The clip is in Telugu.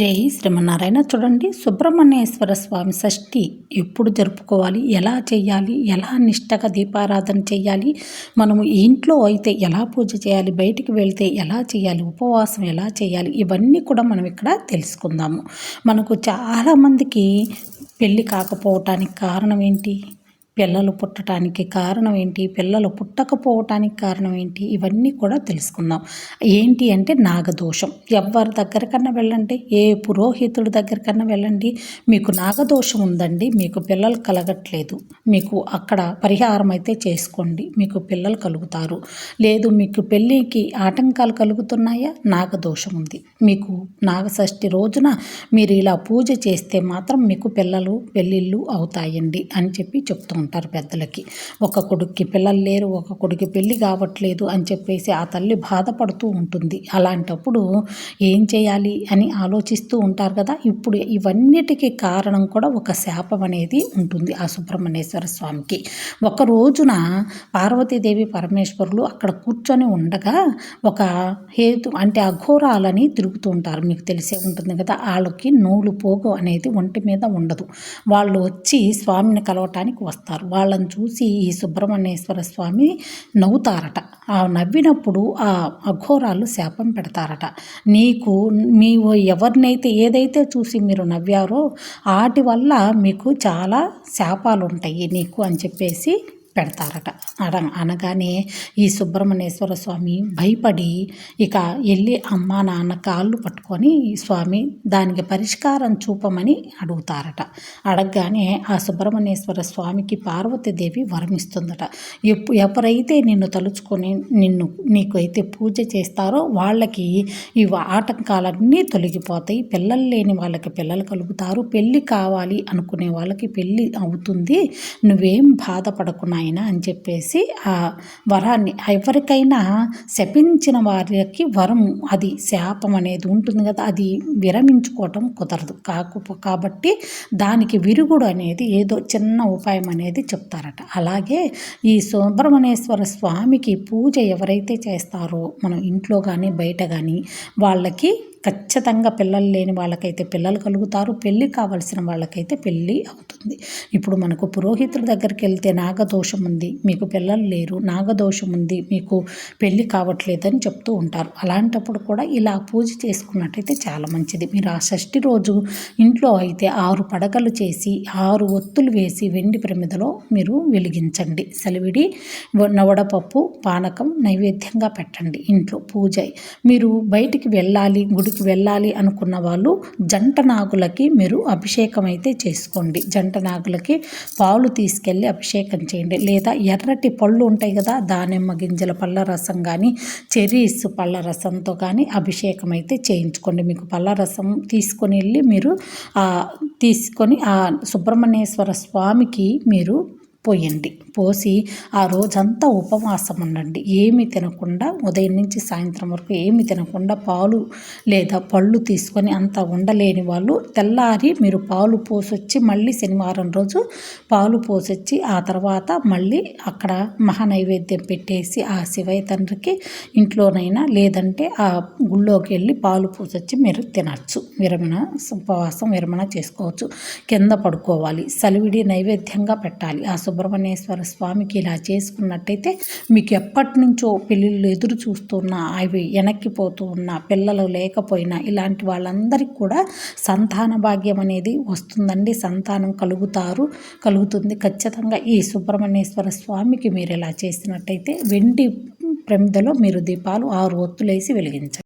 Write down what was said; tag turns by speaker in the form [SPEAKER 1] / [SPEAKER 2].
[SPEAKER 1] జై శ్రీమన్నారాయణ. చూడండి, సుబ్రహ్మణ్యేశ్వర స్వామి షష్ఠి ఎప్పుడు జరుపుకోవాలి, ఎలా చేయాలి, ఎలా నిష్టగా దీపారాధన చేయాలి, మనము ఇంట్లో అయితే ఎలా పూజ చేయాలి, బయటికి వెళ్తే ఎలా చేయాలి, ఉపవాసం ఎలా చేయాలి, ఇవన్నీ కూడా మనం ఇక్కడ తెలుసుకుందాము. మనకు చాలామందికి పెళ్ళి కాకపోవటానికి కారణం ఏంటి, పిల్లలు పుట్టడానికి కారణం ఏంటి, పిల్లలు పుట్టకపోవటానికి కారణం ఏంటి, ఇవన్నీ కూడా తెలుసుకుందాం. ఏంటి అంటే నాగదోషం. ఎవరి దగ్గరకన్నా వెళ్ళండి, ఏ పురోహితుడి దగ్గరకన్నా వెళ్ళండి, మీకు నాగదోషం ఉందండి, మీకు పిల్లలు కలగట్లేదు, మీకు అక్కడ పరిహారం అయితే చేసుకోండి, మీకు పిల్లలు కలుగుతారు. లేదు, మీకు పెళ్ళికి ఆటంకాలు కలుగుతున్నాయా, నాగదోషం ఉంది, మీకు నాగషష్ఠి రోజున మీరు ఇలా పూజ చేస్తే మాత్రం మీకు పిల్లలు పెళ్ళిళ్ళు అవుతాయండి అని చెప్పి చెప్తూ ఉంటారు పెద్దలకి. ఒక కొడుక్కి పిల్లలు లేరు, ఒక కొడుకు పెళ్ళి కావట్లేదు అని చెప్పేసి ఆ తల్లి బాధపడుతూ ఉంటుంది. అలాంటప్పుడు ఏం చేయాలి అని ఆలోచిస్తూ ఉంటారు కదా. ఇప్పుడు ఇవన్నిటికీ కారణం కూడా ఒక శాపం అనేది ఉంటుంది ఆ సుబ్రహ్మణ్యేశ్వర స్వామికి. ఒక రోజున పార్వతీదేవి పరమేశ్వరులు అక్కడ కూర్చొని ఉండగా ఒక హేతు అంటే అఘోరాలని తిరుగుతూ ఉంటారు, మీకు తెలిసే ఉంటుంది కదా. వాళ్ళకి నూలు పోగు అనేది ఒంటి మీద ఉండదు. వాళ్ళు వచ్చి స్వామిని కలవటానికి వస్తారు. వాళ్ళని చూసి ఈ సుబ్రహ్మణ్యేశ్వర స్వామి నవ్వుతారట. ఆ నవ్వినప్పుడు ఆ అఘోరాలు శాపం పెడతారట. మీ ఎవరినైతే ఏదైతే చూసి మీరు నవ్వారో వాటి వల్ల మీకు చాలా శాపాలు ఉంటాయి నీకు అని చెప్పేసి పెడతారట. అనగానే ఈ సుబ్రహ్మణ్యేశ్వర స్వామి భయపడి ఇక వెళ్ళి అమ్మా నాన్న కాళ్ళు పట్టుకొని స్వామి దానికి పరిష్కారం చూపమని అడుగుతారట. అడగగానే ఆ సుబ్రహ్మణ్యేశ్వర స్వామికి పార్వతీదేవి వరమిస్తుందట. ఎవరైతే నిన్ను తలుచుకొని నీకు అయితే పూజ చేస్తారో వాళ్ళకి ఈ ఆటంకాలన్నీ తొలగిపోతాయి, పిల్లలు లేని వాళ్ళకి పిల్లలు కలుగుతారు, పెళ్ళి కావాలి అనుకునే వాళ్ళకి పెళ్ళి అవుతుంది, నువ్వేం బాధపడకున్నా అని చెప్పేసి ఆ వరాన్ని ఎవరికైనా శపించిన వారికి వరం, అది శాపం అనేది ఉంటుంది కదా, అది విరమించుకోవటం కుదరదు. కాబట్టి దానికి విరుగుడు అనేది ఏదో చిన్న ఉపాయం అనేది చెప్తారట. అలాగే ఈ సుబ్రహ్మణ్యేశ్వర స్వామికి పూజ ఎవరైతే చేస్తారో మనం ఇంట్లో కానీ బయట కానీ వాళ్ళకి ఖచ్చితంగా పిల్లలు లేని వాళ్ళకైతే పిల్లలు కలుగుతారు, పెళ్ళి కావాల్సిన వాళ్ళకైతే పెళ్ళి అవుతుంది. ఇప్పుడు మనకు పురోహితుల దగ్గరికి వెళ్తే నాగదోషం ఉంది, మీకు పిల్లలు లేరు, నాగదోషం ఉంది, మీకు పెళ్ళి కావట్లేదని చెప్తూ ఉంటారు. అలాంటప్పుడు కూడా ఇలా పూజ చేసుకున్నట్టయితే చాలా మంచిది. మీరు ఆ షష్ఠి రోజు ఇంట్లో అయితే 6 పడగలు చేసి 6 ఒత్తులు వేసి వెండి ప్రమిదలో మీరు వెలిగించండి. సలివిడి నవడపప్పు పానకం నైవేద్యంగా పెట్టండి ఇంట్లో పూజ. మీరు బయటికి వెళ్ళాలి, గుడికి వెళ్ళాలి అనుకున్న వాళ్ళు జంట నాగులకి మీరు అభిషేకం అయితే చేసుకోండి. జంట నాగులకి పాలు తీసుకెళ్ళి అభిషేకం చేయండి. లేదా ఎర్రటి పళ్ళు ఉంటాయి కదా, దానిమ్మ గింజల పళ్ళ రసం కానీ చెర్రీస్ పళ్ళ రసంతో కానీ అభిషేకం అయితే చేయించుకోండి. మీకు పళ్ళ రసం తీసుకొని వెళ్ళి మీరు తీసుకొని ఆ సుబ్రహ్మణ్యేశ్వర స్వామికి మీరు పోయండి. పోసి ఆ రోజంతా ఉపవాసం ఉండండి. ఏమి తినకుండా ఉదయం నుంచి సాయంత్రం వరకు ఏమి తినకుండా పాలు లేదా పళ్ళు తీసుకొని అంత ఉండలేని వాళ్ళు తెల్లారి మీరు పాలు పోసొచ్చి మళ్ళీ శనివారం రోజు పాలు పోసొచ్చి ఆ తర్వాత మళ్ళీ అక్కడ మహానైవేద్యం పెట్టేసి ఆ శివయ్య తండ్రికి ఇంట్లోనైనా లేదంటే ఆ గుళ్ళోకి వెళ్ళి పాలు పోసొచ్చి మీరు తినచ్చు. ఉపవాసం విరమణ చేసుకోవచ్చు. కింద పడుకోవాలి, సలివిడి నైవేద్యంగా పెట్టాలి. ఆ సుబ్రహ్మణ్యేశ్వర స్వామికి ఇలా చేసుకున్నట్టయితే మీకు ఎప్పటి నుంచో పెళ్ళిళ్ళు ఎదురు చూస్తున్నా అవి వెనక్కిపోతూ ఉన్నా పిల్లలు లేకపోయినా ఇలాంటి వాళ్ళందరికీ కూడా సంతాన భాగ్యం అనేది వస్తుందండి. సంతానం కలుగుతుంది ఖచ్చితంగా. ఈ సుబ్రహ్మణ్యేశ్వర స్వామికి మీరు ఇలా చేసినట్టయితే వెండి ప్రమిదలో మీరు దీపాలు 6 ఒత్తులేసి వెలిగించండి.